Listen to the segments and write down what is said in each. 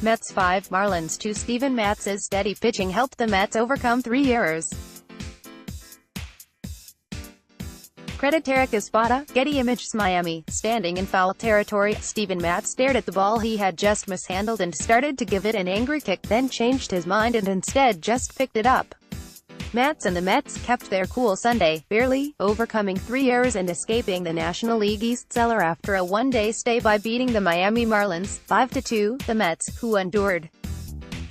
Mets 5, Marlins 2. Steven Matz's steady pitching helped the Mets overcome 3 errors. CreditEric Espada, Getty ImagesMIAMI. Standing in foul territory, Steven Matz stared at the ball he had just mishandled and started to give it an angry kick, then changed his mind and instead just picked it up. Matz and the Mets kept their cool Sunday, barely overcoming 3 errors and escaping the National League East cellar after a one-day stay by beating the Miami Marlins 5-2. The Mets, who endured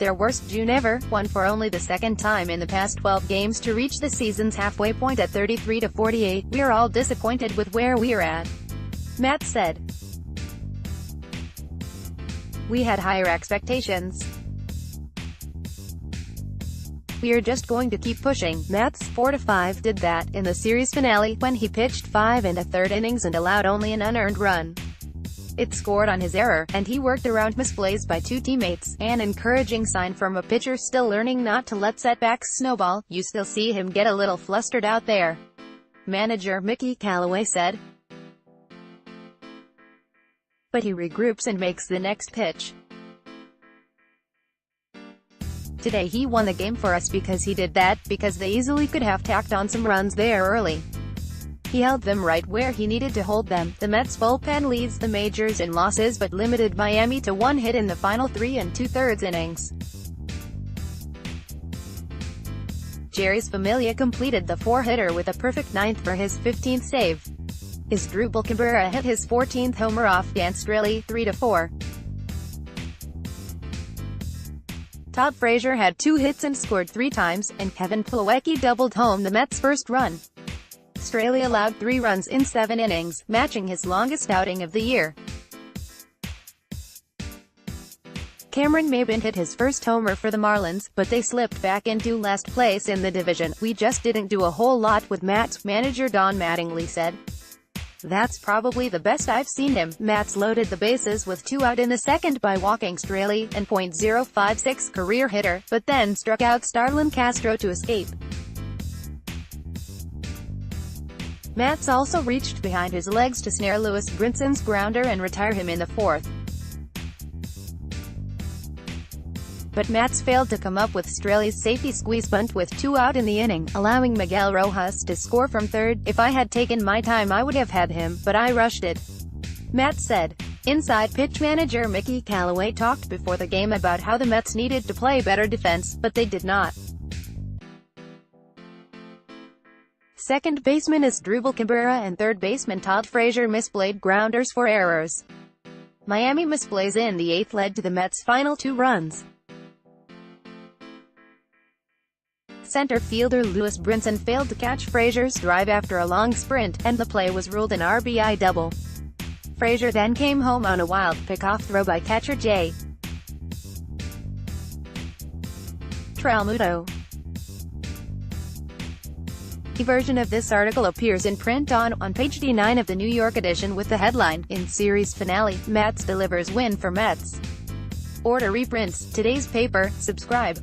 their worst June ever, won for only the second time in the past 12 games to reach the season's halfway point at 33-48. "We're all disappointed with where we're at," Matz said. "We had higher expectations. We're just going to keep pushing." Matz, 4-5, did that in the series finale, when he pitched 5 1/3 innings and allowed only an unearned run. It scored on his error, and he worked around misplays by 2 teammates, an encouraging sign from a pitcher still learning not to let setbacks snowball. "You still see him get a little flustered out there," manager Mickey Callaway said. "But he regroups and makes the next pitch. Today he won the game for us because he did that, because they easily could have tacked on some runs there early. He held them right where he needed to hold them." The Mets bullpen leads the majors in losses but limited Miami to 1 hit in the final 3 2/3 innings. Jerry's Familia completed the 4-hitter with a perfect ninth for his 15th save. Asdrubal Cabrera hit his 14th homer off Ganstrelli, 3-4. Todd Frazier had 2 hits and scored 3 times, and Kevin Plawecki doubled home the Mets' first run. Straley allowed 3 runs in 7 innings, matching his longest outing of the year. Cameron Maybin hit his first homer for the Marlins, but they slipped back into last place in the division. "We just didn't do a whole lot with Matz," manager Don Mattingly said. "That's probably the best I've seen him." Matz loaded the bases with 2 out in the second by walking Straley, and .056 career hitter, but then struck out Starlin Castro to escape. Matz also reached behind his legs to snare Lewis Brinson's grounder and retire him in the 4th. But Matz failed to come up with Straley's safety squeeze bunt with 2 out in the inning, allowing Miguel Rojas to score from third. "If I had taken my time I would have had him, but I rushed it," Matz said. Inside pitch manager Mickey Callaway talked before the game about how the Mets needed to play better defense, but they did not. Second baseman Asdrubal Cabrera and third baseman Todd Frazier misplayed grounders for errors. Miami misplays in the 8th led to the Mets' final 2 runs. Center fielder Lewis Brinson failed to catch Frazier's drive after a long sprint, and the play was ruled an RBI double. Frazier then came home on a wild pickoff throw by catcher J. Tramuto. The version of this article appears in print on page D9 of the New York edition with the headline, "In Series Finale, Matz Delivers Win for Mets." Order reprints today's paper. Subscribe.